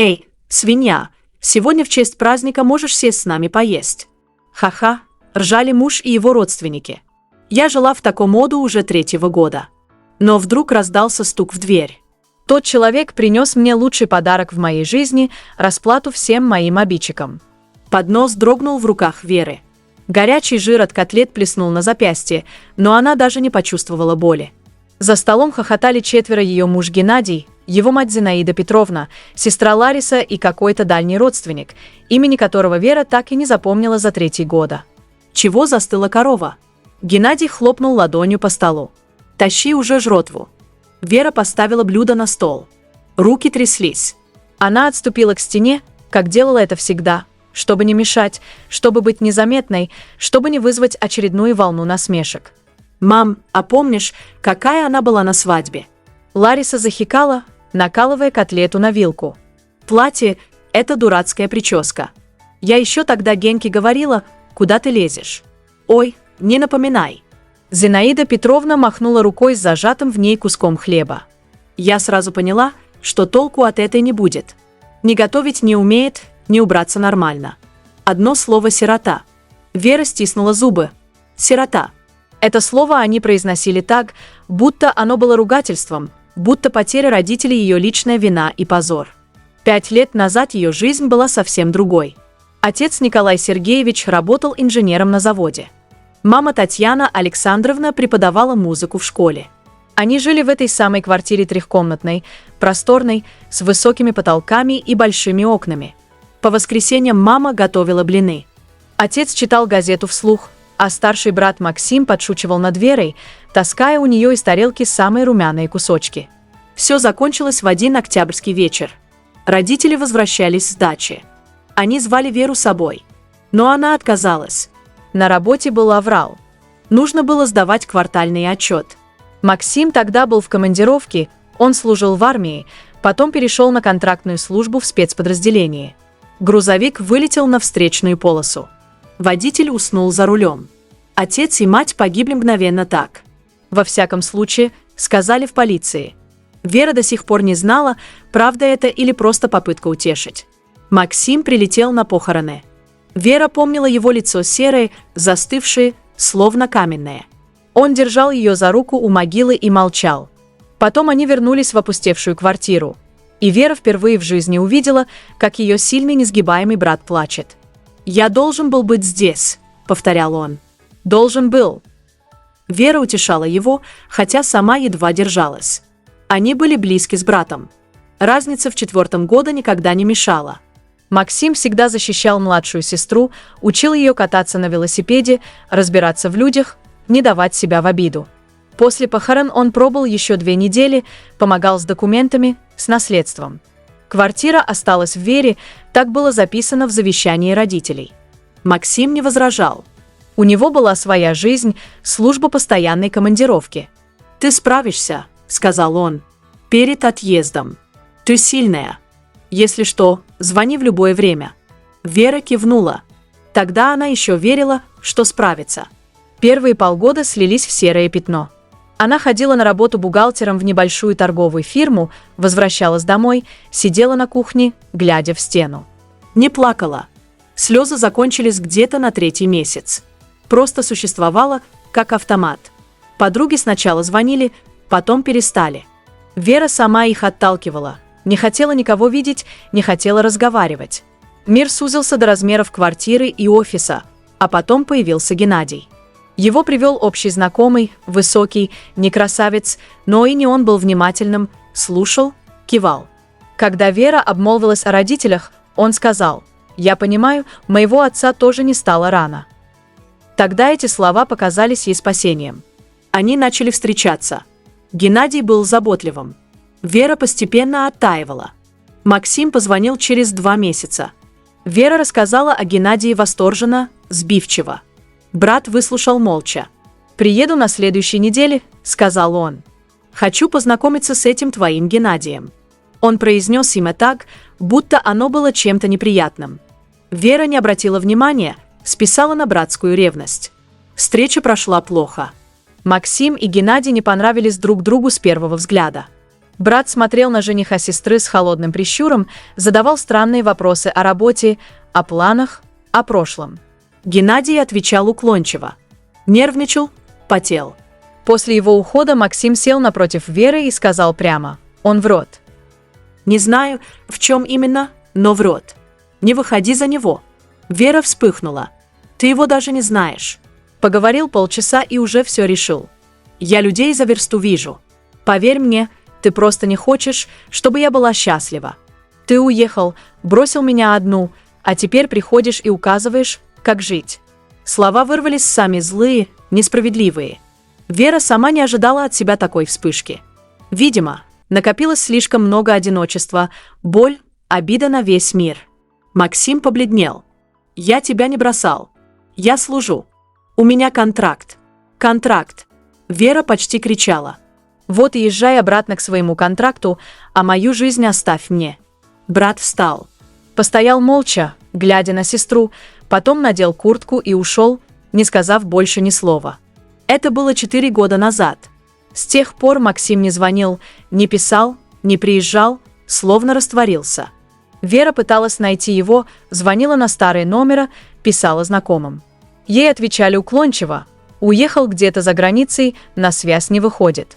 «Эй, свинья, сегодня в честь праздника можешь сесть с нами поесть». «Ха-ха», — ржали муж и его родственники. Я жила в таком моду уже 3-го года. Но вдруг раздался стук в дверь. Тот человек принес мне лучший подарок в моей жизни – расплату всем моим обидчикам. Поднос дрогнул в руках Веры. Горячий жир от котлет плеснул на запястье, но она даже не почувствовала боли. За столом хохотали 4 ее муж Геннадий, его мать Зинаида Петровна, сестра Лариса и какой-то дальний родственник, имени которого Вера так и не запомнила за 3 года. «Чего застыла корова?» Геннадий хлопнул ладонью по столу. «Тащи уже жротву». Вера поставила блюдо на стол. Руки тряслись. Она отступила к стене, как делала это всегда, чтобы не мешать, чтобы быть незаметной, чтобы не вызвать очередную волну насмешек. «Мам, а помнишь, какая она была на свадьбе?» Лариса захикала, накалывая котлету на вилку. «Платье – это дурацкая прическа. Я еще тогда Генке говорила, куда ты лезешь. Ой, не напоминай». Зинаида Петровна махнула рукой с зажатым в ней куском хлеба. Я сразу поняла, что толку от этой не будет. Не готовить не умеет, не убраться нормально. Одно слово «сирота». Вера стиснула зубы. «Сирота». Это слово они произносили так, будто оно было ругательством, будто потеря родителей ее личная вина и позор. 5 лет назад ее жизнь была совсем другой. Отец Николай Сергеевич работал инженером на заводе. Мама Татьяна Александровна преподавала музыку в школе. Они жили в этой самой квартире трехкомнатной, просторной, с высокими потолками и большими окнами. По воскресеньям мама готовила блины. Отец читал газету вслух, а старший брат Максим подшучивал над Верой, таская у нее из тарелки самые румяные кусочки. Все закончилось в один октябрьский вечер. Родители возвращались с дачи. Они звали Веру с собой, но она отказалась. На работе был аврал. Нужно было сдавать квартальный отчет. Максим тогда был в командировке, он служил в армии, потом перешел на контрактную службу в спецподразделении. Грузовик вылетел на встречную полосу. Водитель уснул за рулем. Отец и мать погибли мгновенно так. Во всяком случае, сказали в полиции. Вера до сих пор не знала, правда это или просто попытка утешить. Максим прилетел на похороны. Вера помнила его лицо серое, застывшее, словно каменное. Он держал ее за руку у могилы и молчал. Потом они вернулись в опустевшую квартиру. И Вера впервые в жизни увидела, как ее сильный несгибаемый брат плачет. «Я должен был быть здесь», — повторял он. «Должен был». Вера утешала его, хотя сама едва держалась. Они были близки с братом. Разница в 4-м году никогда не мешала. Максим всегда защищал младшую сестру, учил ее кататься на велосипеде, разбираться в людях, не давать себя в обиду. После похорон он пробыл еще 2 недели, помогал с документами, с наследством. Квартира осталась в Вере, так было записано в завещании родителей. Максим не возражал. У него была своя жизнь, служба постоянной командировки. «Ты справишься», — сказал он, — «перед отъездом. Ты сильная. Если что, звони в любое время». Вера кивнула. Тогда она еще верила, что справится. Первые полгода слились в серое пятно. Она ходила на работу бухгалтером в небольшую торговую фирму, возвращалась домой, сидела на кухне, глядя в стену. Не плакала. Слезы закончились где-то на 3-й месяц. Просто существовала, как автомат. Подруги сначала звонили, потом перестали. Вера сама их отталкивала. Не хотела никого видеть, не хотела разговаривать. Мир сузился до размеров квартиры и офиса, а потом появился Геннадий. Его привел общий знакомый, высокий, не красавец, но и не он был внимательным, слушал, кивал. Когда Вера обмолвилась о родителях, он сказал: «Я понимаю, моего отца тоже не стало рано». Тогда эти слова показались ей спасением. Они начали встречаться. Геннадий был заботливым. Вера постепенно оттаивала. Максим позвонил через 2 месяца. Вера рассказала о Геннадии восторженно, сбивчиво. Брат выслушал молча. «Приеду на следующей неделе», — сказал он. «Хочу познакомиться с этим твоим Геннадием». Он произнес имя так, будто оно было чем-то неприятным. Вера не обратила внимания, списала на братскую ревность. Встреча прошла плохо. Максим и Геннадий не понравились друг другу с первого взгляда. Брат смотрел на жениха сестры с холодным прищуром, задавал странные вопросы о работе, о планах, о прошлом. Геннадий отвечал уклончиво. Нервничал, потел. После его ухода Максим сел напротив Веры и сказал прямо: «Он врет». «Не знаю, в чем именно, но врет. Не выходи за него». Вера вспыхнула. «Ты его даже не знаешь». Поговорил полчаса и уже все решил. «Я людей за версту вижу. Поверь мне, ты просто не хочешь, чтобы я была счастлива. Ты уехал, бросил меня одну, а теперь приходишь и указываешь, как жить». Слова вырвались сами злые, несправедливые. Вера сама не ожидала от себя такой вспышки. Видимо, накопилось слишком много одиночества, боль, обида на весь мир. Максим побледнел. «Я тебя не бросал. Я служу. У меня контракт. Контракт». Вера почти кричала. «Вот и езжай обратно к своему контракту, а мою жизнь оставь мне». Брат встал. Постоял молча, глядя на сестру, потом надел куртку и ушел, не сказав больше ни слова. Это было 4 года назад. С тех пор Максим не звонил, не писал, не приезжал, словно растворился. Вера пыталась найти его, звонила на старые номера, писала знакомым. Ей отвечали уклончиво: уехал где-то за границей, на связь не выходит.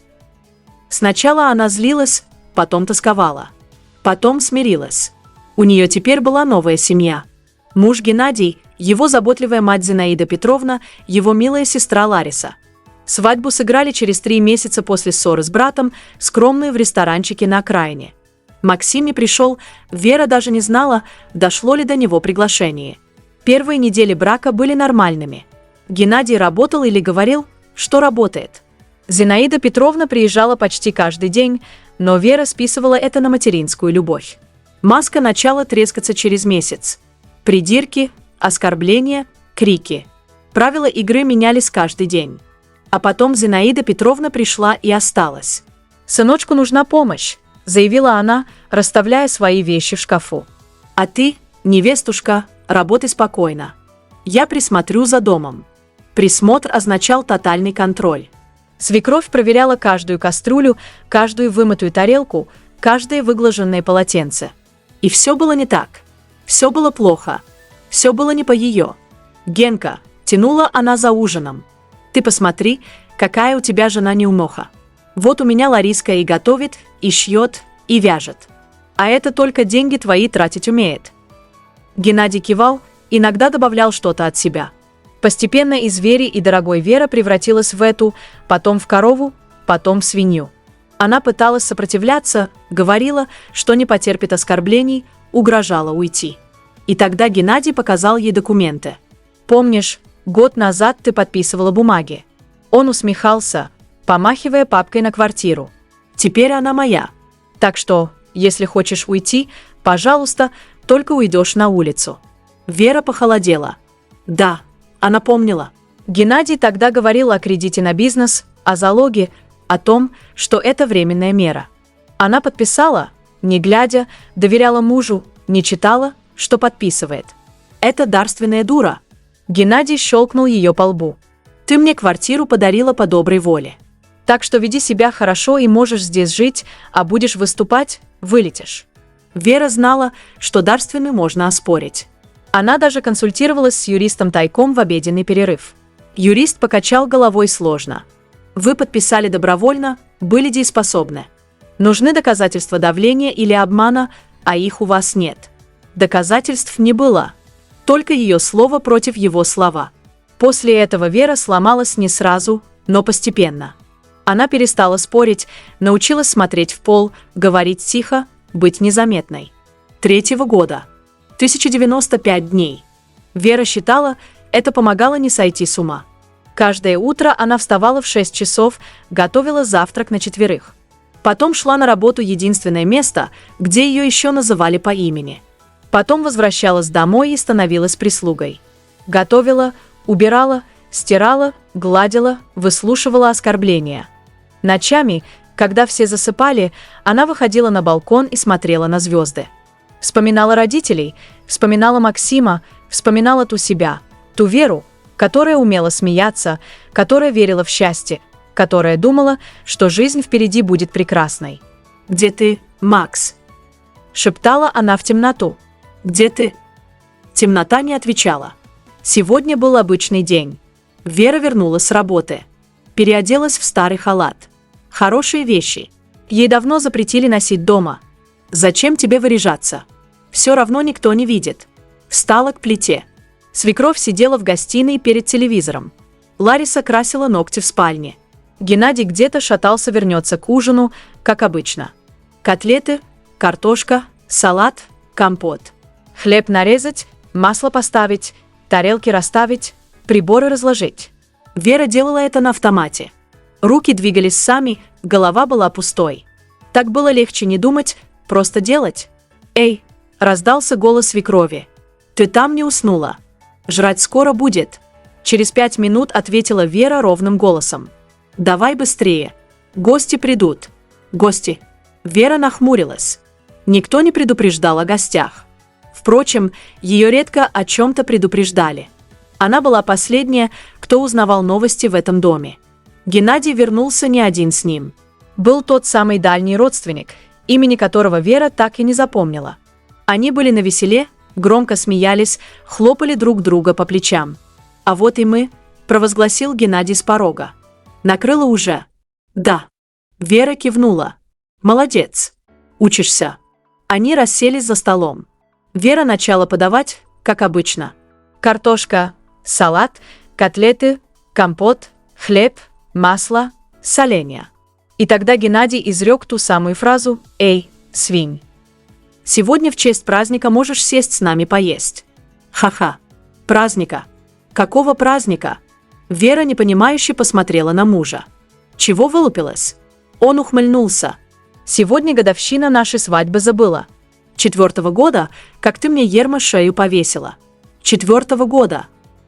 Сначала она злилась, потом тосковала. Потом смирилась. У нее теперь была новая семья. Муж Геннадий, его заботливая мать Зинаида Петровна, его милая сестра Лариса. Свадьбу сыграли через 3 месяца после ссоры с братом, скромную в ресторанчике на окраине. Максим не пришел, Вера даже не знала, дошло ли до него приглашение. Первые недели брака были нормальными. Геннадий работал или говорил, что работает. Зинаида Петровна приезжала почти каждый день, но Вера списывала это на материнскую любовь. Маска начала трескаться через месяц. Придирки, оскорбления, крики. Правила игры менялись каждый день. А потом Зинаида Петровна пришла и осталась. «Сыночку нужна помощь», – заявила она, расставляя свои вещи в шкафу. «А ты, невестушка, работай спокойно. Я присмотрю за домом». Присмотр означал тотальный контроль. Свекровь проверяла каждую кастрюлю, каждую вымытую тарелку, каждое выглаженное полотенце. И все было не так. Все было плохо. Все было не по ее. «Генка», – тянула она за ужином. «Ты посмотри, какая у тебя жена неумеха. Вот у меня Лариска и готовит, и шьет, и вяжет. А это только деньги твои тратить умеет». Геннадий кивал, иногда добавлял что-то от себя. Постепенно из Веры и дорогой Вера превратилась в эту, потом в корову, потом в свинью. Она пыталась сопротивляться, говорила, что не потерпит оскорблений, угрожала уйти. И тогда Геннадий показал ей документы. «Помнишь, год назад ты подписывала бумаги?» Он усмехался, помахивая папкой на квартиру. «Теперь она моя. Так что, если хочешь уйти, пожалуйста, только уйдешь на улицу». Вера похолодела. Да, она помнила. Геннадий тогда говорил о кредите на бизнес, о залоге, о том, что это временная мера. Она подписала, не глядя, доверяла мужу, не читала, что подписывает. Это дарственная дура. Геннадий щелкнул ее по лбу. «Ты мне квартиру подарила по доброй воле. Так что веди себя хорошо и можешь здесь жить, а будешь выступать – вылетишь». Вера знала, что дарственную можно оспорить. Она даже консультировалась с юристом тайком в обеденный перерыв. Юрист покачал головой сложно. «Вы подписали добровольно, были дееспособны. Нужны доказательства давления или обмана, а их у вас нет». Доказательств не было. Только ее слово против его слова. После этого Вера сломалась не сразу, но постепенно. Она перестала спорить, научилась смотреть в пол, говорить тихо, быть незаметной. 3-го года. 1095 дней. Вера считала, это помогало не сойти с ума. Каждое утро она вставала в 6 часов, готовила завтрак на 4. Потом шла на работу единственное место, где ее еще называли по имени. Потом возвращалась домой и становилась прислугой. Готовила, убирала, стирала, гладила, выслушивала оскорбления. Ночами, когда все засыпали, она выходила на балкон и смотрела на звезды. Вспоминала родителей, вспоминала Максима, вспоминала ту себя, ту Веру, которая умела смеяться, которая верила в счастье, которая думала, что жизнь впереди будет прекрасной. Где ты, Макс?» Шептала она в темноту. «Где ты?» Темнота не отвечала. Сегодня был обычный день. Вера вернулась с работы. Переоделась в старый халат. Хорошие вещи. Ей давно запретили носить дома. «Зачем тебе выряжаться? Все равно никто не видит». Встала к плите. Свекровь сидела в гостиной перед телевизором. Лариса красила ногти в спальне. Геннадий где-то шатался, вернется к ужину, как обычно. Котлеты, картошка, салат, компот. Хлеб нарезать, масло поставить, тарелки расставить, приборы разложить. Вера делала это на автомате. Руки двигались сами, голова была пустой. Так было легче не думать, просто делать. «Эй!» – раздался голос свекрови. «Ты там не уснула? Жрать скоро будет». Через 5 минут ответила Вера ровным голосом. «Давай быстрее. Гости придут». «Гости?» Вера нахмурилась. Никто не предупреждал о гостях. Впрочем, ее редко о чем-то предупреждали. Она была последняя, кто узнавал новости в этом доме. Геннадий вернулся не один с ним. Был тот самый дальний родственник, имени которого Вера так и не запомнила. Они были навеселе, громко смеялись, хлопали друг друга по плечам. «А вот и мы», – провозгласил Геннадий с порога. «Накрыла уже?» «Да». Вера кивнула. «Молодец. Учишься». Они расселись за столом. Вера начала подавать, как обычно. Картошка, салат, котлеты, компот, хлеб, масло, соленья. И тогда Геннадий изрек ту самую фразу «Эй, свинь! Сегодня в честь праздника можешь сесть с нами поесть». «Ха-ха! Праздника! Какого праздника?» Вера непонимающе посмотрела на мужа. «Чего вылупилась?» Он ухмыльнулся. «Сегодня годовщина нашей свадьбы, забыла. 4-го года, как ты мне, Ерма, шею повесила». 4-го года.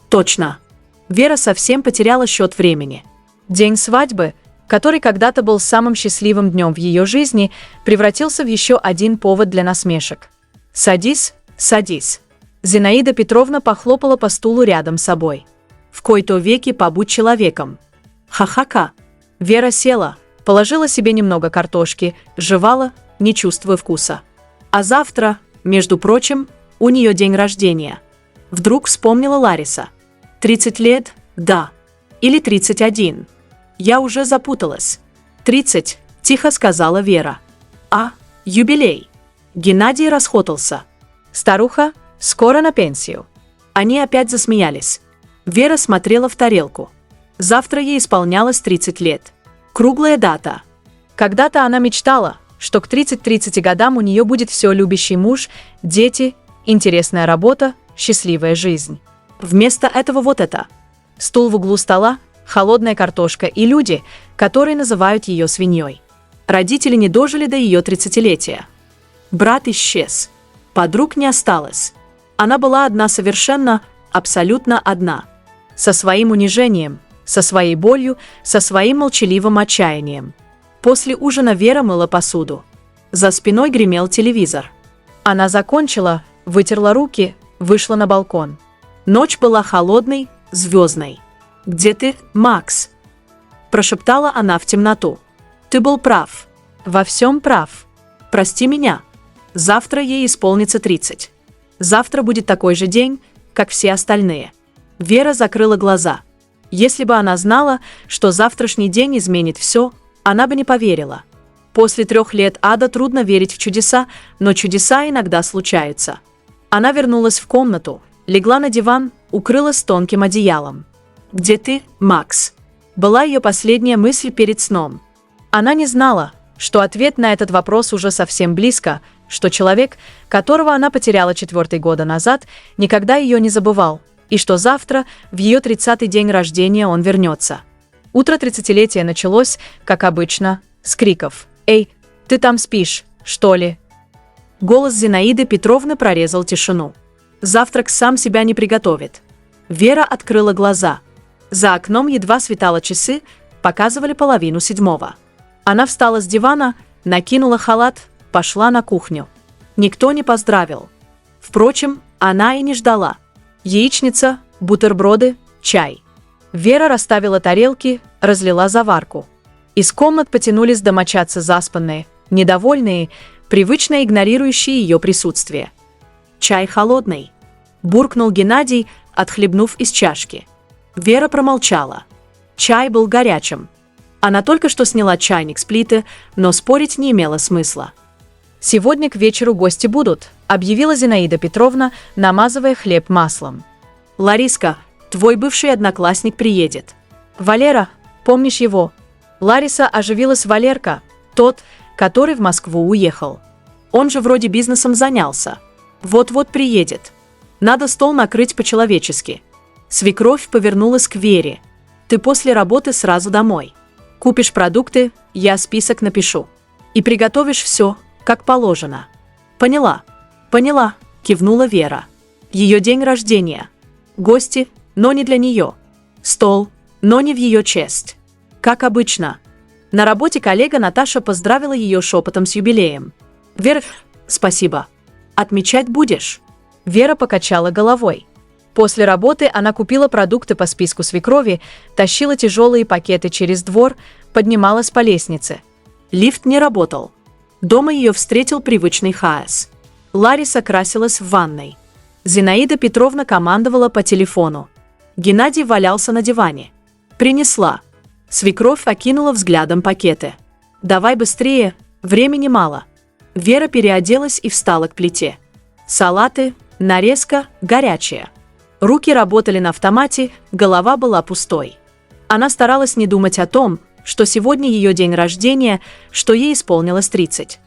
Точно. Вера совсем потеряла счет времени. День свадьбы, который когда-то был самым счастливым днем в ее жизни, превратился в еще один повод для насмешек. «Садись, садись». Зинаида Петровна похлопала по стулу рядом с собой. «В кои-то веки побудь человеком». «Ха-ха-ха». Вера села, положила себе немного картошки, жевала, не чувствуя вкуса. А завтра, между прочим, у нее день рождения. Вдруг вспомнила Лариса. 30 лет? Да. Или 31? Я уже запуталась. 30, тихо сказала Вера. А, юбилей. Геннадий расхотался. Старуха, скоро на пенсию. Они опять засмеялись. Вера смотрела в тарелку. Завтра ей исполнялось 30 лет. Круглая дата. Когда-то она мечтала, что к 30 годам у нее будет все: любящий муж, дети, интересная работа, счастливая жизнь. Вместо этого вот это. Стул в углу стола, холодная картошка и люди, которые называют ее свиньей. Родители не дожили до ее 30-летия. Брат исчез. Подруг не осталось. Она была одна совершенно, абсолютно одна. Со своим унижением, со своей болью, со своим молчаливым отчаянием. После ужина Вера мыла посуду. За спиной гремел телевизор. Она закончила, вытерла руки, вышла на балкон. Ночь была холодной, звездной. «Где ты, Макс?» – прошептала она в темноту. «Ты был прав. Во всем прав. Прости меня. Завтра ей исполнится 30. Завтра будет такой же день, как все остальные». Вера закрыла глаза. Если бы она знала, что завтрашний день изменит все, она бы не поверила. После 3 лет ада трудно верить в чудеса, но чудеса иногда случаются. Она вернулась в комнату, легла на диван, укрылась тонким одеялом. «Где ты, Макс?» Была ее последняя мысль перед сном. Она не знала, что ответ на этот вопрос уже совсем близко, что человек, которого она потеряла 4 года назад, никогда ее не забывал, и что завтра, в ее 30-й день рождения, он вернется. Утро 30-летия началось, как обычно, с криков. «Эй, ты там спишь, что ли?» Голос Зинаиды Петровны прорезал тишину. «Завтрак сам себя не приготовит». Вера открыла глаза. За окном едва светало, часы показывали 6:30. Она встала с дивана, накинула халат, пошла на кухню. Никто не поздравил. Впрочем, она и не ждала. Яичница, бутерброды, чай. Вера расставила тарелки, разлила заварку. Из комнат потянулись домочадцы заспанные, недовольные, привычно игнорирующие ее присутствие. «Чай холодный», – буркнул Геннадий, отхлебнув из чашки. Вера промолчала. Чай был горячим. Она только что сняла чайник с плиты, но спорить не имело смысла. «Сегодня к вечеру гости будут», – объявила Зинаида Петровна, намазывая хлеб маслом. «Лариска, твой бывший одноклассник приедет. Валера, помнишь его?» Лариса оживилась. Валерка, тот, который в Москву уехал. Он же вроде бизнесом занялся. Вот-вот приедет. Надо стол накрыть по-человечески. Свекровь повернулась к Вере. «Ты после работы сразу домой. Купишь продукты, я список напишу. И приготовишь все, как положено». «Поняла, поняла», – кивнула Вера. «Ее день рождения. Гости, но не для нее. Стол, но не в ее честь. Как обычно». На работе коллега Наташа поздравила ее шепотом с юбилеем. «Вера, спасибо. Отмечать будешь?» Вера покачала головой. После работы она купила продукты по списку свекрови, тащила тяжелые пакеты через двор, поднималась по лестнице. Лифт не работал. Дома ее встретил привычный хаос. Лариса красилась в ванной. Зинаида Петровна командовала по телефону. Геннадий валялся на диване. «Принесла». Свекровь окинула взглядом пакеты. «Давай быстрее, времени мало». Вера переоделась и встала к плите. Салаты, нарезка, горячая. Руки работали на автомате, голова была пустой. Она старалась не думать о том, что сегодня ее день рождения, что ей исполнилось 30.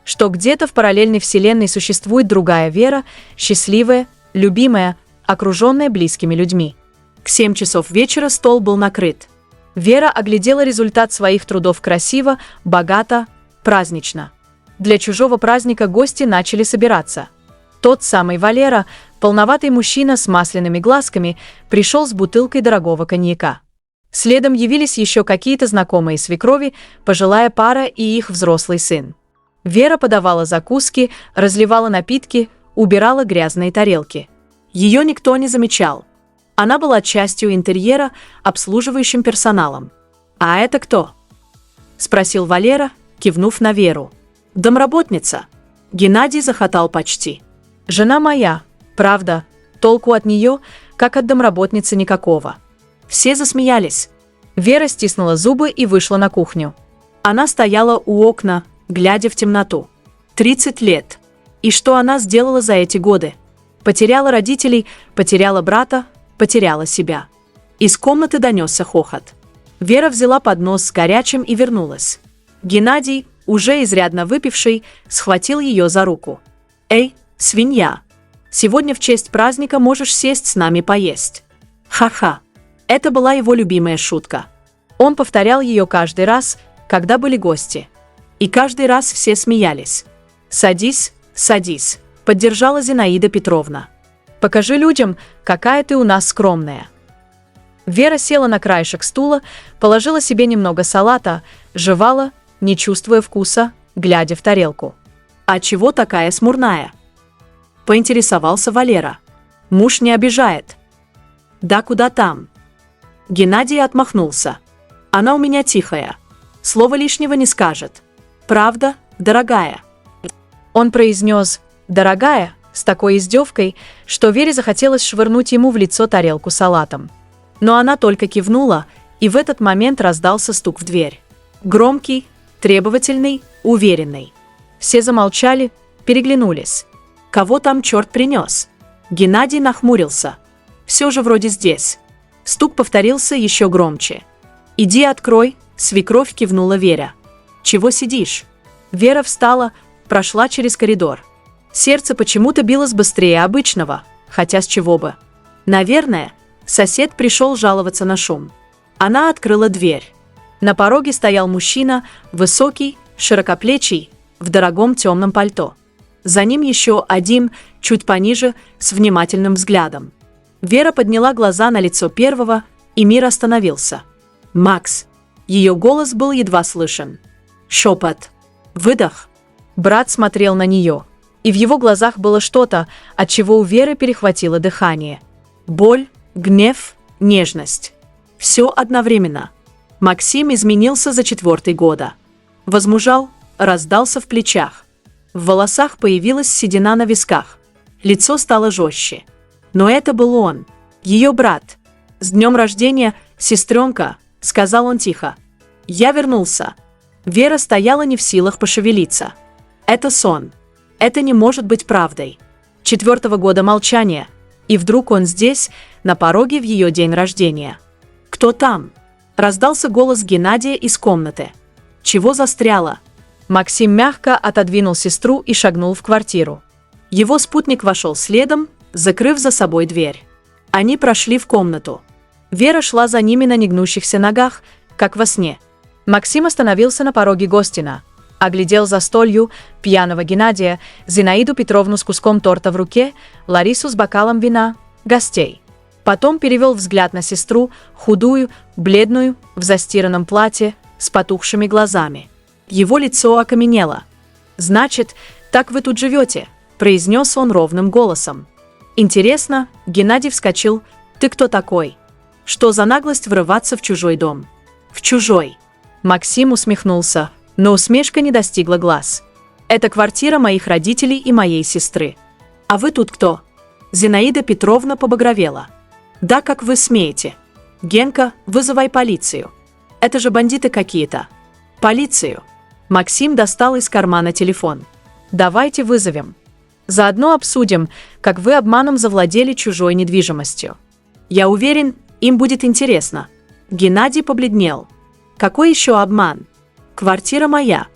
Что где-то в параллельной вселенной существует другая Вера, счастливая, любимая, окруженная близкими людьми. К 7 часов вечера стол был накрыт. Вера оглядела результат своих трудов красиво, богато, празднично. Для чужого праздника гости начали собираться. Тот самый Валера, полноватый мужчина с масляными глазками, пришел с бутылкой дорогого коньяка. Следом явились еще какие-то знакомые свекрови, пожилая пара и их взрослый сын. Вера подавала закуски, разливала напитки, убирала грязные тарелки. Ее никто не замечал. Она была частью интерьера, обслуживающим персоналом. «А это кто?» – спросил Валера, кивнув на Веру. «Домработница». Геннадий захотал почти. «Жена моя, правда, толку от нее, как от домработницы, никакого». Все засмеялись. Вера стиснула зубы и вышла на кухню. Она стояла у окна, глядя в темноту. 30 лет. И что она сделала за эти годы? Потеряла родителей, потеряла брата, потеряла себя. Из комнаты донесся хохот. Вера взяла поднос с горячим и вернулась. Геннадий, уже изрядно выпивший, схватил ее за руку. «Эй, свинья, сегодня в честь праздника можешь сесть с нами поесть». Ха-ха. Это была его любимая шутка. Он повторял ее каждый раз, когда были гости. И каждый раз все смеялись. «Садись, садись», – поддержала Зинаида Петровна. «Покажи людям, какая ты у нас скромная». Вера села на краешек стула, положила себе немного салата, жевала, не чувствуя вкуса, глядя в тарелку. «А чего такая смурная?» – поинтересовался Валера. «Муж не обижает». «Да куда там?» Геннадий отмахнулся. «Она у меня тихая. Слова лишнего не скажет. Правда, дорогая?» Он произнес «дорогая» с такой издевкой, что Вере захотелось швырнуть ему в лицо тарелку салатом. Но она только кивнула, и в этот момент раздался стук в дверь. Громкий, требовательный, уверенный. Все замолчали, переглянулись. «Кого там черт принес?» Геннадий нахмурился. «Все же вроде здесь». Стук повторился еще громче. «Иди открой», – свекровь кивнула Вере. «Чего сидишь?» Вера встала, прошла через коридор. Сердце почему-то билось быстрее обычного, хотя с чего бы. Наверное, сосед пришел жаловаться на шум. Она открыла дверь. На пороге стоял мужчина, высокий, широкоплечий, в дорогом темном пальто. За ним еще один, чуть пониже, с внимательным взглядом. Вера подняла глаза на лицо первого, и мир остановился. «Макс». Ее голос был едва слышен. Шепот. Выдох. Брат смотрел на нее, и в его глазах было что-то, от чего у Веры перехватило дыхание. Боль, гнев, нежность. Все одновременно. Максим изменился за 4 года. Возмужал, раздался в плечах. В волосах появилась седина на висках. Лицо стало жестче. Но это был он, ее брат. «С днем рождения, сестренка», — сказал он тихо. Я вернулся. Вера стояла не в силах пошевелиться. Это сон. Это не может быть правдой. 4-го года молчания. И вдруг он здесь, на пороге в ее день рождения. «Кто там?» — раздался голос Геннадия из комнаты. «Чего застряла?» Максим мягко отодвинул сестру и шагнул в квартиру. Его спутник вошел следом, закрыв за собой дверь. Они прошли в комнату. Вера шла за ними на негнущихся ногах, как во сне. Максим остановился на пороге гостиной, оглядел застолью пьяного Геннадия, Зинаиду Петровну с куском торта в руке, Ларису с бокалом вина, гостей. Потом перевел взгляд на сестру, худую, бледную, в застиранном платье, с потухшими глазами. Его лицо окаменело. «Значит, так вы тут живете», — произнес он ровным голосом. «Интересно», — Геннадий вскочил, — «ты кто такой? Что за наглость врываться в чужой дом?» «В чужой». Максим усмехнулся, но усмешка не достигла глаз. «Это квартира моих родителей и моей сестры. А вы тут кто?» Зинаида Петровна побагровела. «Да как вы смеете? Генка, вызывай полицию. Это же бандиты какие-то. Полицию». Максим достал из кармана телефон. «Давайте вызовем. Заодно обсудим, как вы обманом завладели чужой недвижимостью. Я уверен, им будет интересно». Геннадий побледнел. «Какой еще обман? Квартира моя.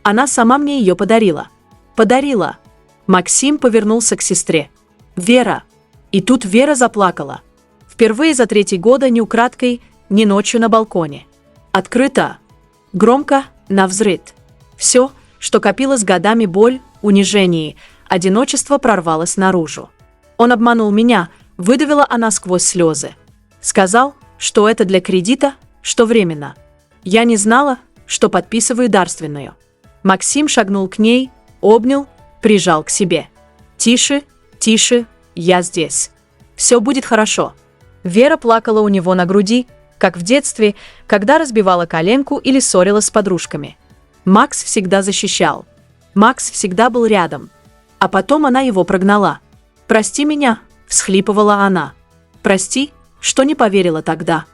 Она сама мне ее подарила». «Подарила». Максим повернулся к сестре. «Вера». И тут Вера заплакала. Впервые за 3 года ни украдкой, ни ночью на балконе. Открыто. Громко, навзрыд. Все, что копилось годами, боль, унижение, одиночество, прорвалось наружу. «Он обманул меня», — выдавила она сквозь слезы. «Сказал, что это для кредита, что временно. Я не знала, что подписываю дарственную». Максим шагнул к ней, обнял, прижал к себе. «Тише, тише, я здесь. Все будет хорошо». Вера плакала у него на груди, как в детстве, когда разбивала коленку или ссорилась с подружками. Макс всегда защищал. Макс всегда был рядом. А потом она его прогнала. «Прости меня», — всхлипывала она. «Прости, что не поверила тогда.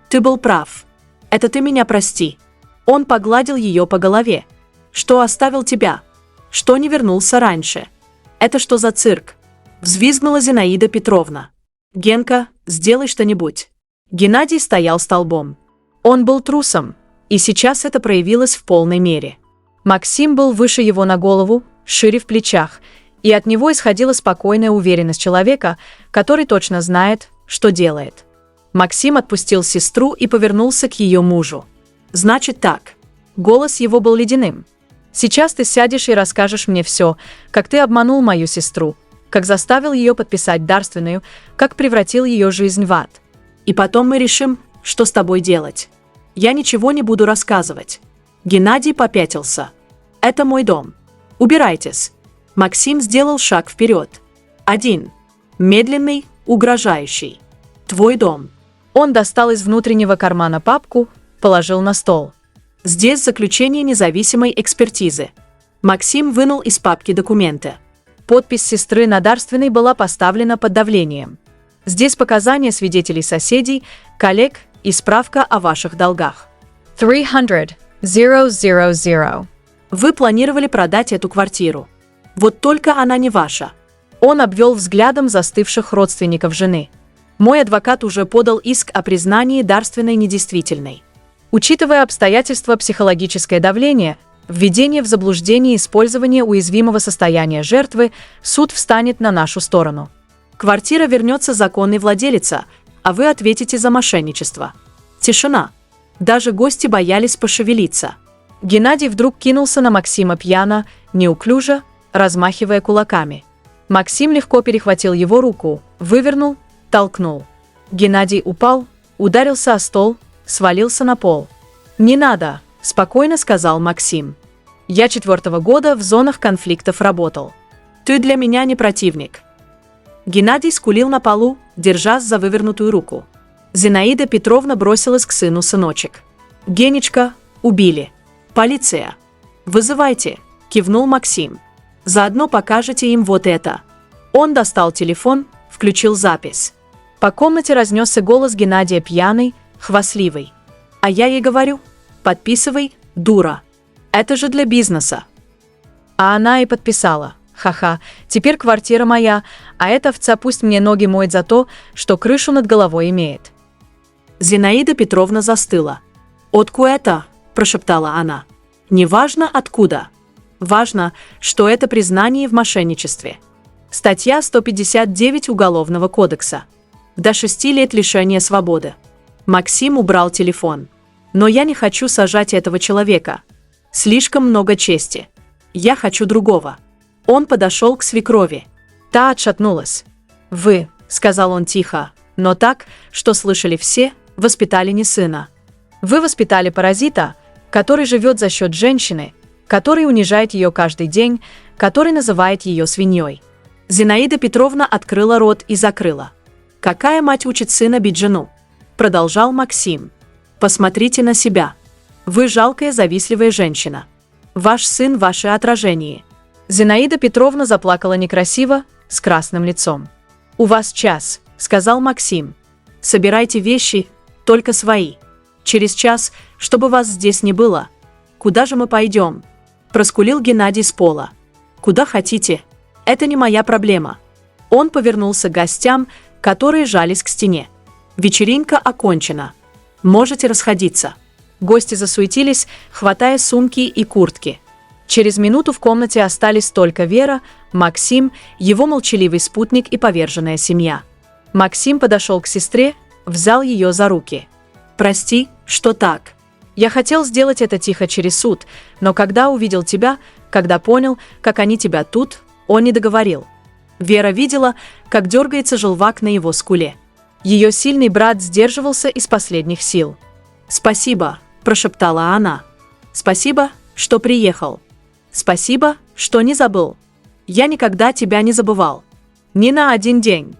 Ты был прав. Это ты меня прости». Он погладил ее по голове. «Что оставил тебя? Что не вернулся раньше? Это что за цирк?» Взвизгнула Зинаида Петровна. «Генка, сделай что-нибудь». Геннадий стоял столбом. Он был трусом, и сейчас это проявилось в полной мере. Максим был выше его на голову, шире в плечах, и от него исходила спокойная уверенность человека, который точно знает, что делает. Максим отпустил сестру и повернулся к ее мужу. «Значит так». Голос его был ледяным. «Сейчас ты сядешь и расскажешь мне все, как ты обманул мою сестру, как заставил ее подписать дарственную, как превратил ее жизнь в ад. И потом мы решим, что с тобой делать. Я ничего не буду рассказывать». Геннадий попятился. «Это мой дом. Убирайтесь». Максим сделал шаг вперед. 1. Медленный, угрожающий. «Твой дом». Он достал из внутреннего кармана папку, положил на стол. «Здесь заключение независимой экспертизы». Максим вынул из папки документы. Подпись сестры на дарственной была поставлена под давлением. Здесь показания свидетелей, соседей, коллег и справка о ваших долгах. 300,000. Вы планировали продать эту квартиру. Вот только она не ваша. Он обвел взглядом застывших родственников жены. Мой адвокат уже подал иск о признании дарственной недействительной. Учитывая обстоятельства, психологическое давление, введение в заблуждение и использование уязвимого состояния жертвы, суд встанет на нашу сторону. Квартира вернется законной владелице, а вы ответите за мошенничество. Тишина. Даже гости боялись пошевелиться. Геннадий вдруг кинулся на Максима пьяно, неуклюже, размахивая кулаками. Максим легко перехватил его руку, вывернул, толкнул. Геннадий упал, ударился о стол, свалился на пол. «Не надо», – спокойно сказал Максим. «Я 4-го года в зонах конфликтов работал. Ты для меня не противник». Геннадий скулил на полу, держась за вывернутую руку. Зинаида Петровна бросилась к сыну: «Сыночек, Генечка убили. Полиция». «Вызывайте», – кивнул Максим. «Заодно покажете им вот это». Он достал телефон, включил запись. По комнате разнесся голос Геннадия, пьяный, хвастливый. А я ей говорю: «Подписывай, дура. Это же для бизнеса». А она и подписала. Ха-ха, теперь квартира моя, а эта овца пусть мне ноги моет за то, что крышу над головой имеет. Зинаида Петровна застыла. «Отку это?» – прошептала она. «Неважно откуда. Важно, что это признание в мошенничестве. Статья 159 Уголовного кодекса. До 6 лет лишения свободы». Максим убрал телефон. «Но я не хочу сажать этого человека. Слишком много чести. Я хочу другого». Он подошел к свекрови. Та отшатнулась. «Вы», – сказал он тихо, но так, что слышали все, воспитали не сына. Вы воспитали паразита, который живет за счет женщины, который унижает ее каждый день, который называет ее свиньей. Зинаида Петровна открыла рот и закрыла. «Какая мать учит сына бить жену?» Продолжал Максим. «Посмотрите на себя. Вы жалкая, завистливая женщина. Ваш сын – ваше отражение». Зинаида Петровна заплакала некрасиво, с красным лицом. «У вас час», – сказал Максим. «Собирайте вещи, только свои. Через час, чтобы вас здесь не было. Куда же мы пойдем?» – проскулил Геннадий с пола. «Куда хотите. Это не моя проблема». Он повернулся к гостям, которые жались к стене. «Вечеринка окончена. Можете расходиться». Гости засуетились, хватая сумки и куртки. Через минуту в комнате остались только Вера, Максим, его молчаливый спутник и поверженная семья. Максим подошел к сестре, взял ее за руки. «Прости, что так. Я хотел сделать это тихо через суд, но когда увидел тебя, когда понял, как они тебя тут, он не договорил». Вера видела, как дергается желвак на его скуле. Ее сильный брат сдерживался из последних сил. «Спасибо», – прошептала она. «Спасибо, что приехал. Спасибо, что не забыл. Я никогда тебя не забывал. Ни на один день».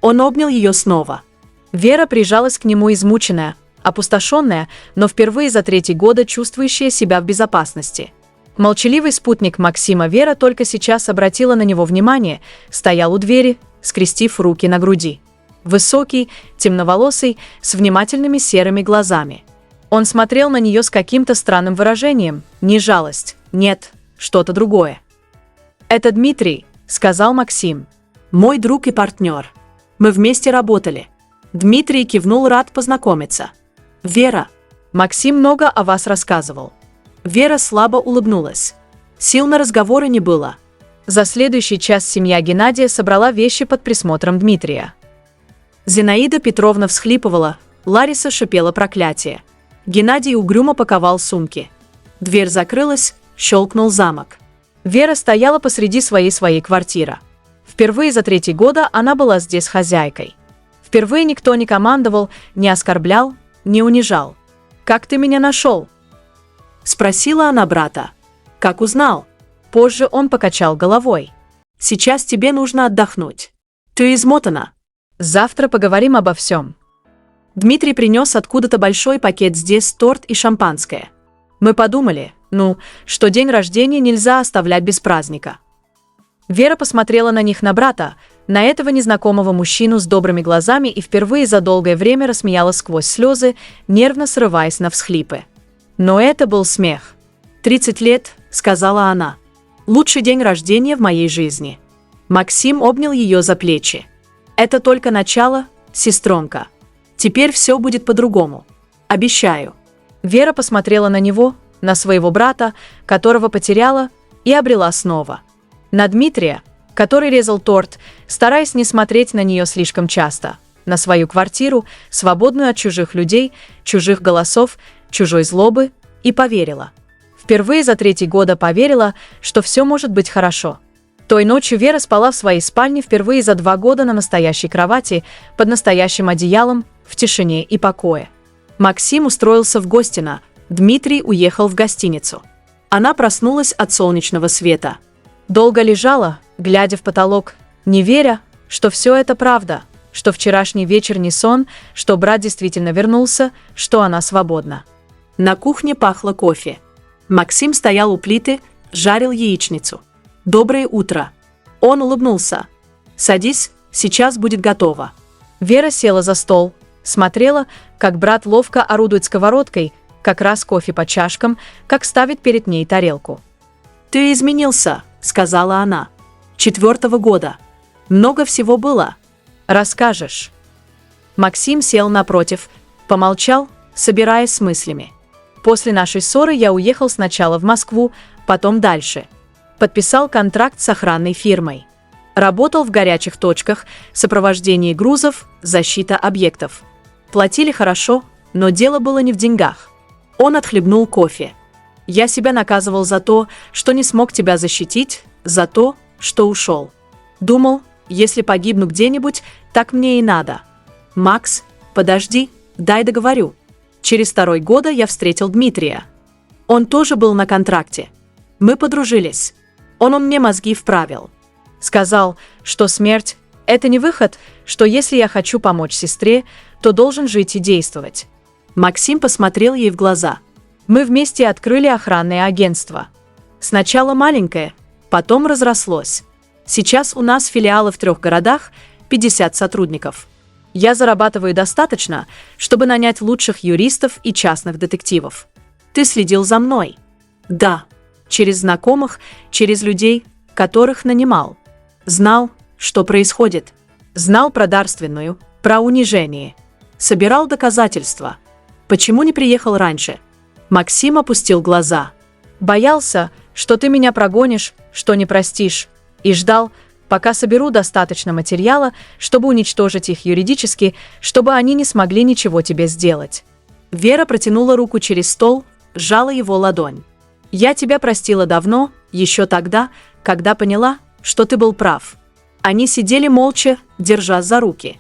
Он обнял ее снова. Вера прижалась к нему измученная, опустошенная, но впервые за 3 года чувствующая себя в безопасности. Молчаливый спутник Максима Вера только сейчас обратила на него внимание, стоял у двери, скрестив руки на груди. Высокий, темноволосый, с внимательными серыми глазами. Он смотрел на нее с каким-то странным выражением, не жалость, нет, что-то другое. «Это Дмитрий», – сказал Максим. «Мой друг и партнер. Мы вместе работали». Дмитрий кивнул, рад познакомиться. «Вера, Максим много о вас рассказывал». Вера слабо улыбнулась. Сил на разговоры не было. За следующий час семья Геннадия собрала вещи под присмотром Дмитрия. Зинаида Петровна всхлипывала, Лариса шипела проклятие. Геннадий угрюмо паковал сумки. Дверь закрылась, щелкнул замок. Вера стояла посреди своей квартиры. Впервые за 3 года она была здесь хозяйкой. Впервые никто не командовал, не оскорблял, не унижал. «Как ты меня нашел?» – спросила она брата. «Как узнал?» Позже он покачал головой. «Сейчас тебе нужно отдохнуть. Ты измотана. Завтра поговорим обо всем». Дмитрий принес откуда-то большой пакет, здесь торт и шампанское. Мы подумали, что день рождения нельзя оставлять без праздника. Вера посмотрела на них, на брата, на этого незнакомого мужчину с добрыми глазами и впервые за долгое время рассмеялась сквозь слезы, нервно срываясь на всхлипы. Но это был смех. 30 лет, сказала она. Лучший день рождения в моей жизни. Максим обнял ее за плечи. Это только начало, сестренка. Теперь все будет по-другому. Обещаю. Вера посмотрела на него, на своего брата, которого потеряла, и обрела снова. На Дмитрия, который резал торт, стараясь не смотреть на нее слишком часто. На свою квартиру, свободную от чужих людей, чужих голосов, чужой злобы, и поверила. Впервые за 3 года поверила, что все может быть хорошо. Той ночью Вера спала в своей спальне впервые за 2 года на настоящей кровати, под настоящим одеялом, в тишине и покое. Максим устроился в Гостино, Дмитрий уехал в гостиницу. Она проснулась от солнечного света. Долго лежала, глядя в потолок, не веря, что все это правда, что вчерашний вечер не сон, что брат действительно вернулся, что она свободна. На кухне пахло кофе. Максим стоял у плиты, жарил яичницу. «Доброе утро!» Он улыбнулся. «Садись, сейчас будет готово». Вера села за стол, смотрела, как брат ловко орудует сковородкой, как раз кофе по чашкам, как ставит перед ней тарелку. «Ты изменился», — сказала она. «4-го года. Много всего было. Расскажешь?» Максим сел напротив, помолчал, собираясь с мыслями. «После нашей ссоры я уехал сначала в Москву, потом дальше. Подписал контракт с охранной фирмой. Работал в горячих точках, сопровождении грузов, защита объектов. Платили хорошо, но дело было не в деньгах». Он отхлебнул кофе. «Я себя наказывал за то, что не смог тебя защитить, за то, что ушел. Думал, если погибну где-нибудь, так мне и надо. Макс, подожди, дай договорю. Через 2 года я встретил Дмитрия. Он тоже был на контракте. Мы подружились. Он мне мозги вправил. Сказал, что смерть – это не выход, что если я хочу помочь сестре, то должен жить и действовать». Максим посмотрел ей в глаза. «Мы вместе открыли охранное агентство. Сначала маленькое, потом разрослось. Сейчас у нас филиалы в 3 городах, 50 сотрудников. Я зарабатываю достаточно, чтобы нанять лучших юристов и частных детективов». «Ты следил за мной?» «Да. Через знакомых, через людей, которых нанимал. Знал, что происходит. Знал про дарственную, про унижение. Собирал доказательства. Почему не приехал раньше?» Максим опустил глаза. «Боялся, что ты меня прогонишь, что не простишь, и ждал, пока соберу достаточно материала, чтобы уничтожить их юридически, чтобы они не смогли ничего тебе сделать». Вера протянула руку через стол, сжала его ладонь. «Я тебя простила давно, еще тогда, когда поняла, что ты был прав». Они сидели молча, держа за руки.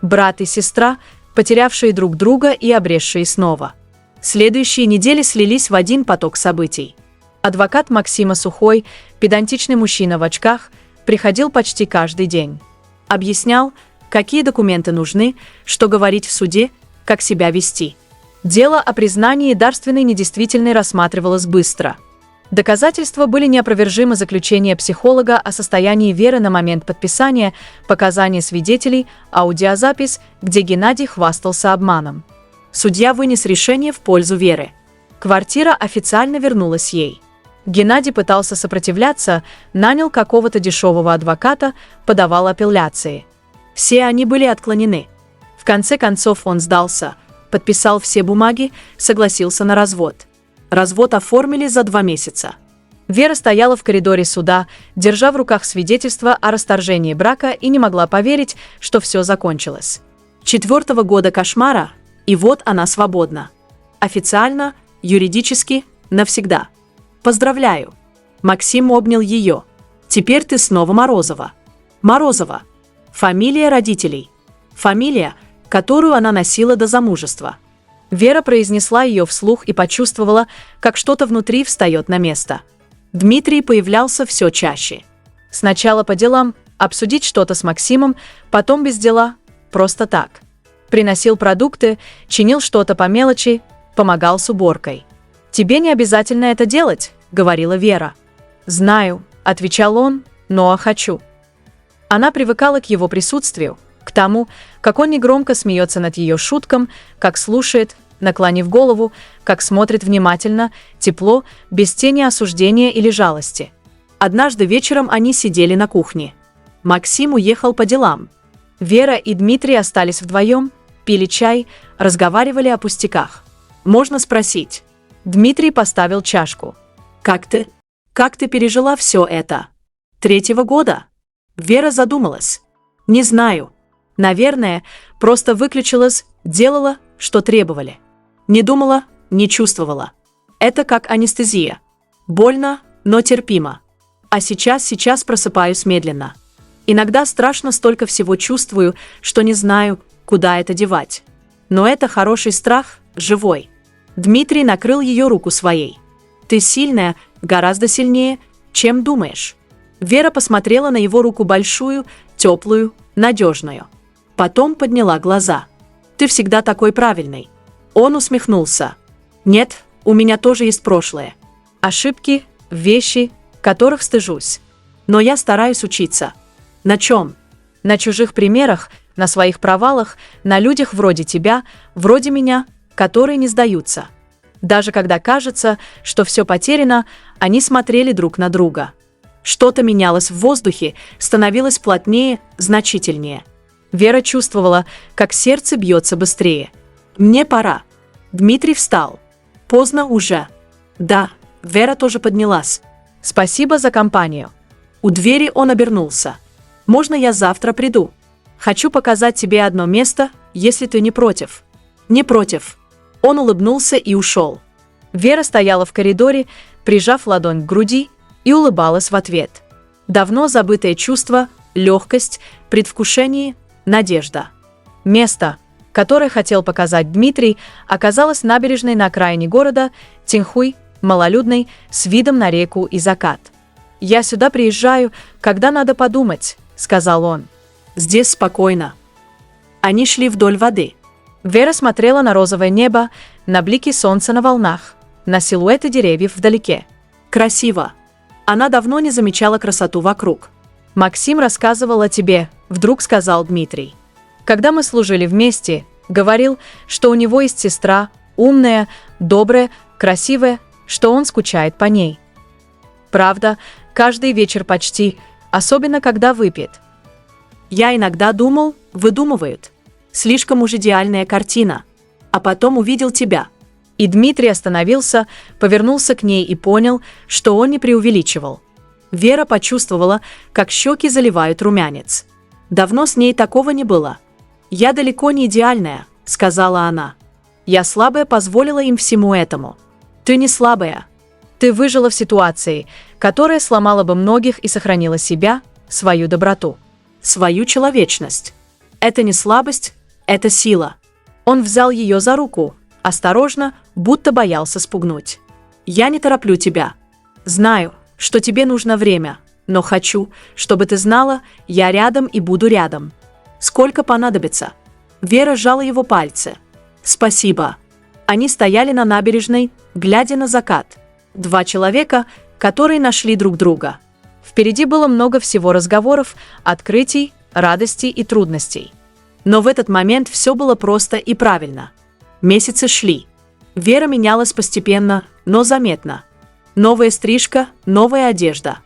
Брат и сестра, потерявшие друг друга и обрезшие снова. Следующие недели слились в один поток событий. Адвокат Максима Сухой, педантичный мужчина в очках, приходил почти каждый день. Объяснял, какие документы нужны, что говорить в суде, как себя вести. Дело о признании дарственной недействительной рассматривалось быстро. Доказательства были неопровержимы: заключение психолога о состоянии Веры на момент подписания, показания свидетелей, аудиозапись, где Геннадий хвастался обманом. Судья вынес решение в пользу Веры. Квартира официально вернулась ей. Геннадий пытался сопротивляться, нанял какого-то дешевого адвоката, подавал апелляции. Все они были отклонены. В конце концов он сдался, подписал все бумаги, согласился на развод. Развод оформили за 2 месяца. Вера стояла в коридоре суда, держа в руках свидетельство о расторжении брака, и не могла поверить, что все закончилось. 4-го года кошмара, и вот она свободна. Официально, юридически, навсегда. Поздравляю. Максим обнял ее. Теперь ты снова Морозова. Морозова. Фамилия родителей. Фамилия, которую она носила до замужества. Вера произнесла ее вслух и почувствовала, как что-то внутри встает на место. Дмитрий появлялся все чаще. Сначала по делам, обсудить что-то с Максимом, потом без дела, просто так. Приносил продукты, чинил что-то по мелочи, помогал с уборкой. «Тебе не обязательно это делать», — говорила Вера. «Знаю», — отвечал он, — «но хочу». Она привыкала к его присутствию, к тому, как он негромко смеется над ее шуткам, как слушает, наклонив голову, как смотрит внимательно, тепло, без тени осуждения или жалости. Однажды вечером они сидели на кухне. Максим уехал по делам. Вера и Дмитрий остались вдвоем, пили чай, разговаривали о пустяках. «Можно спросить?» Дмитрий поставил чашку. «Как ты? Как ты пережила все это? 3-го года?» Вера задумалась. «Не знаю. Наверное, просто выключилась, делала, что требовали. Не думала, не чувствовала. Это как анестезия. Больно, но терпимо. А сейчас просыпаюсь медленно. Иногда страшно, столько всего чувствую, что не знаю, куда это девать. Но это хороший страх, живой». Дмитрий накрыл ее руку своей. «Ты сильная, гораздо сильнее, чем думаешь». Вера посмотрела на его руку, большую, теплую, надежную. Потом подняла глаза. «Ты всегда такой правильный». Он усмехнулся. «Нет, у меня тоже есть прошлое. Ошибки, вещи, которых стыжусь. Но я стараюсь учиться. На чем? На чужих примерах, на своих провалах, на людях вроде тебя, вроде меня, которые не сдаются. Даже когда кажется, что все потеряно, они смотрели друг на друга. Что-то менялось в воздухе, становилось плотнее, значительнее. Вера чувствовала, как сердце бьется быстрее. Мне пора. Дмитрий встал. Поздно уже. Да, Вера тоже поднялась. Спасибо за компанию. У двери он обернулся. Можно я завтра приду? Хочу показать тебе одно место, если ты не против. Не против. Он улыбнулся и ушел. Вера стояла в коридоре, прижав ладонь к груди, и улыбалась в ответ. Давно забытое чувство, легкость, предвкушение, надежда. Место, которое хотел показать Дмитрий, оказалось набережной на окраине города, Тиньхуй, малолюдной, с видом на реку и закат. «Я сюда приезжаю, когда надо подумать», — сказал он. Здесь спокойно. Они шли вдоль воды. Вера смотрела на розовое небо, на блики солнца на волнах, на силуэты деревьев вдалеке. Красиво. Она давно не замечала красоту вокруг. «Максим рассказывал о тебе», — вдруг сказал Дмитрий. «Когда мы служили вместе, говорил, что у него есть сестра, умная, добрая, красивая, что он скучает по ней. Правда, каждый вечер почти, особенно когда выпьет. Я иногда думал, выдумывают. Слишком уж идеальная картина. А потом увидел тебя». И Дмитрий остановился, повернулся к ней и понял, что он не преувеличивал. Вера почувствовала, как щеки заливают румянец. Давно с ней такого не было. «Я далеко не идеальная», — сказала она. «Я слабая позволила им всему этому». «Ты не слабая. Ты выжила в ситуации, которая сломала бы многих и сохранила себя, свою доброту. Свою человечность. Это не слабость, это сила». Он взял ее за руку, осторожно, будто боялся спугнуть. «Я не тороплю тебя. Знаю, что тебе нужно время, но хочу, чтобы ты знала, я рядом и буду рядом. Сколько понадобится». Вера сжала его пальцы. «Спасибо». Они стояли на набережной, глядя на закат. Два человека, которые нашли друг друга. Впереди было много всего разговоров, открытий, радостей и трудностей. Но в этот момент все было просто и правильно. Месяцы шли. Вера менялась постепенно, но заметно. Новая стрижка, новая одежда.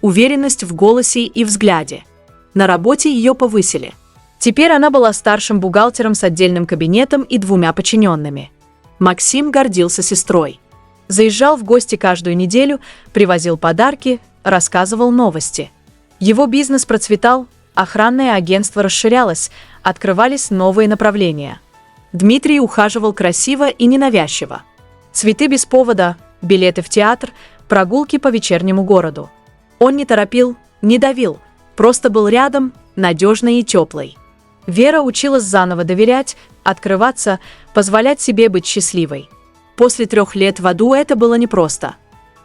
Уверенность в голосе и взгляде. На работе ее повысили. Теперь она была старшим бухгалтером с отдельным кабинетом и 2 подчиненными. Максим гордился сестрой. Заезжал в гости каждую неделю, привозил подарки, рассказывал новости. Его бизнес процветал, охранное агентство расширялось, открывались новые направления. Дмитрий ухаживал красиво и ненавязчиво. Цветы без повода, билеты в театр, прогулки по вечернему городу. Он не торопил, не давил, просто был рядом, надежный и теплый. Вера училась заново доверять, открываться, позволять себе быть счастливой. После 3 лет в аду это было непросто.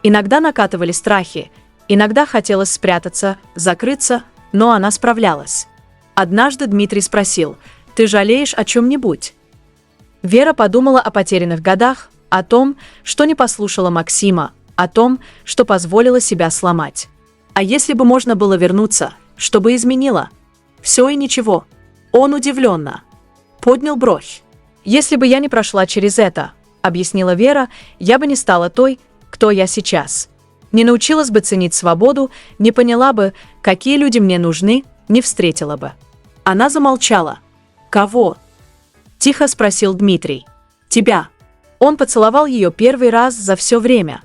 Иногда накатывали страхи, иногда хотелось спрятаться, закрыться, но она справлялась. Однажды Дмитрий спросил: «Ты жалеешь о чем-нибудь?» Вера подумала о потерянных годах, о том, что не послушала Максима, о том, что позволила себя сломать. А если бы можно было вернуться, что бы изменило? Все и ничего. Он удивленно поднял бровь. «Если бы я не прошла через это, — объяснила Вера, — я бы не стала той, кто я сейчас. Не научилась бы ценить свободу, не поняла бы, какие люди мне нужны, не встретила бы». Она замолчала. «Кого?» — тихо спросил Дмитрий. «Тебя». Он поцеловал ее первый раз за все время.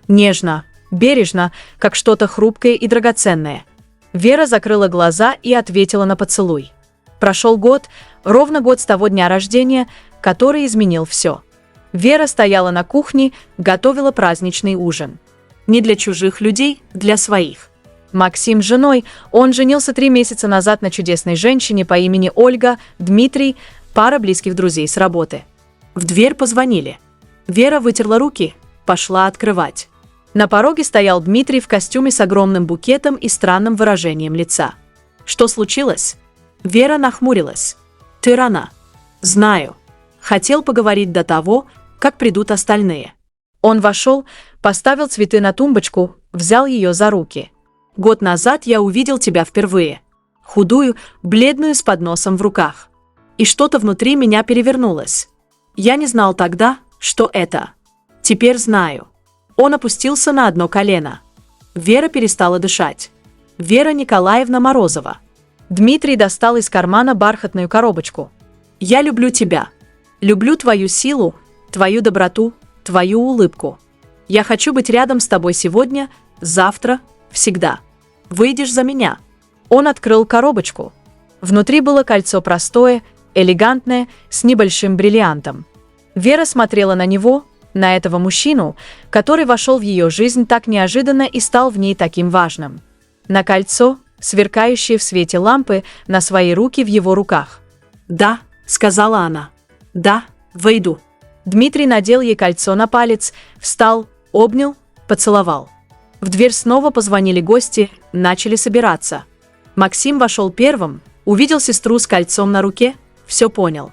Нежно, бережно, как что-то хрупкое и драгоценное. Вера закрыла глаза и ответила на поцелуй. Прошел год, ровно год с того дня рождения, который изменил все. Вера стояла на кухне, готовила праздничный ужин. Не для чужих людей, для своих. Максим с женой, он женился 3 месяца назад на чудесной женщине по имени Ольга, Дмитрий, пара близких друзей с работы. В дверь позвонили. Вера вытерла руки, пошла открывать. На пороге стоял Дмитрий в костюме с огромным букетом и странным выражением лица. «Что случилось?» Вера нахмурилась. «Ты рано». «Знаю. Хотел поговорить до того, как придут остальные». Он вошел, поставил цветы на тумбочку, взял ее за руки. Год назад я увидел тебя впервые. Худую, бледную с подносом в руках. И что-то внутри меня перевернулось. Я не знал тогда, что это. Теперь знаю. Он опустился на одно колено. Вера перестала дышать. Вера Николаевна Морозова. Дмитрий достал из кармана бархатную коробочку. Я люблю тебя. Люблю твою силу, твою доброту, твою улыбку. Я хочу быть рядом с тобой сегодня, завтра, всегда. Выйдешь за меня. Он открыл коробочку. Внутри было кольцо простое, элегантное, с небольшим бриллиантом. Вера смотрела на него, на этого мужчину, который вошел в ее жизнь так неожиданно и стал в ней таким важным. На кольцо, сверкающее в свете лампы, на свои руки в его руках. «Да», — сказала она. «Да, войду». Дмитрий надел ей кольцо на палец, встал, обнял, поцеловал. В дверь снова позвонили гости, начали собираться. Максим вошел первым, увидел сестру с кольцом на руке, все понял.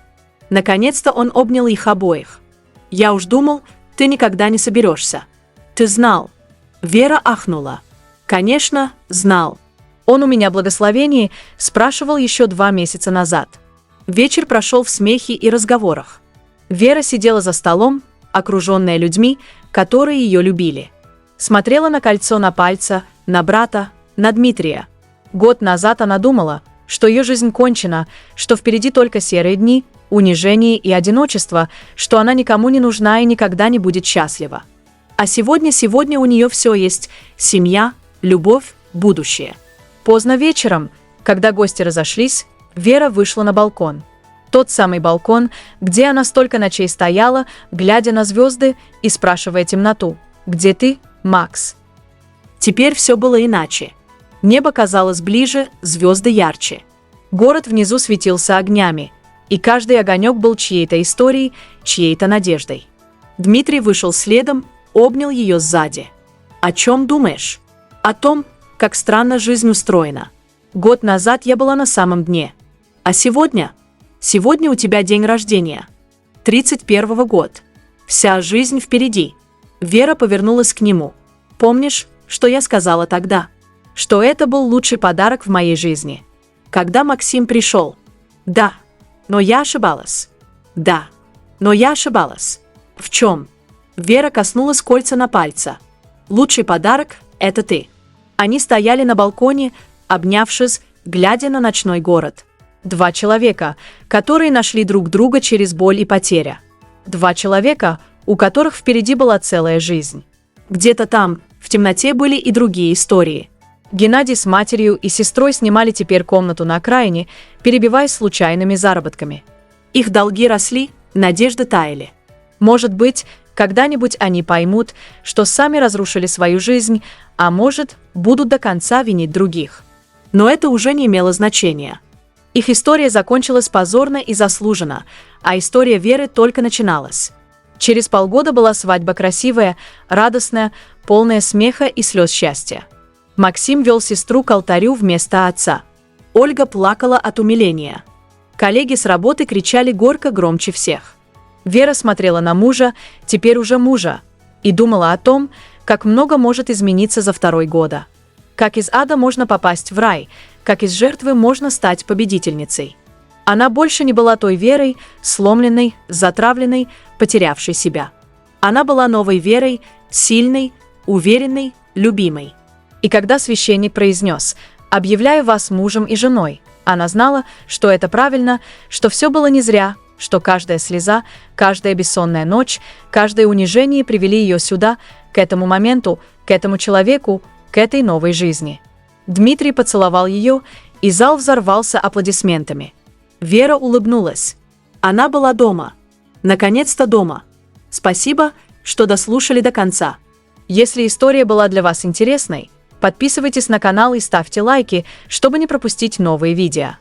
Наконец-то он обнял их обоих. «Я уж думал, ты никогда не соберешься. Ты знал». Вера ахнула. «Конечно, знал. Он у меня благословение спрашивал еще 2 месяца назад». Вечер прошел в смехе и разговорах. Вера сидела за столом, окруженная людьми, которые ее любили. Смотрела на кольцо на пальце, на брата, на Дмитрия. Год назад она думала, что ее жизнь кончена, что впереди только серые дни, унижение и одиночество, что она никому не нужна и никогда не будет счастлива. А сегодня у нее все есть: семья, любовь, будущее. Поздно вечером, когда гости разошлись, Вера вышла на балкон. Тот самый балкон, где она столько ночей стояла, глядя на звезды и спрашивая темноту: «Где ты, Макс?» Теперь все было иначе. Небо казалось ближе, звезды ярче. Город внизу светился огнями, и каждый огонек был чьей-то историей, чьей-то надеждой. Дмитрий вышел следом, обнял ее сзади. «О чем думаешь?» «О том, как странно жизнь устроена. Год назад я была на самом дне. А сегодня? Сегодня у тебя день рождения. 31-го год. Вся жизнь впереди». Вера повернулась к нему. «Помнишь, что я сказала тогда? Что это был лучший подарок в моей жизни. Когда Максим пришел. Да, но я ошибалась. Да, но я ошибалась. В чем?» Вера коснулась кольца на пальце. «Лучший подарок – это ты». Они стояли на балконе, обнявшись, глядя на ночной город. 2 человека, которые нашли друг друга через боль и потеря. 2 человека, у которых впереди была целая жизнь. Где-то там, в темноте, были и другие истории. Геннадий с матерью и сестрой снимали теперь комнату на окраине, перебиваясь случайными заработками. Их долги росли, надежды таяли. Может быть, когда-нибудь они поймут, что сами разрушили свою жизнь, а может, будут до конца винить других. Но это уже не имело значения. Их история закончилась позорно и заслуженно, а история Веры только начиналась. Через полгода была свадьба красивая, радостная, полная смеха и слез счастья. Максим вел сестру к алтарю вместо отца. Ольга плакала от умиления. Коллеги с работы кричали горько громче всех. Вера смотрела на мужа, теперь уже мужа, и думала о том, как много может измениться за 2 года. Как из ада можно попасть в рай, как из жертвы можно стать победительницей. Она больше не была той Верой, сломленной, затравленной, потерявшей себя. Она была новой Верой, сильной, уверенной, любимой. И когда священник произнес: «Объявляю вас мужем и женой», она знала, что это правильно, что все было не зря, что каждая слеза, каждая бессонная ночь, каждое унижение привели ее сюда, к этому моменту, к этому человеку, к этой новой жизни. Дмитрий поцеловал ее, и зал взорвался аплодисментами. Вера улыбнулась. Она была дома. Наконец-то дома. Спасибо, что дослушали до конца. Если история была для вас интересной, подписывайтесь на канал и ставьте лайки, чтобы не пропустить новые видео.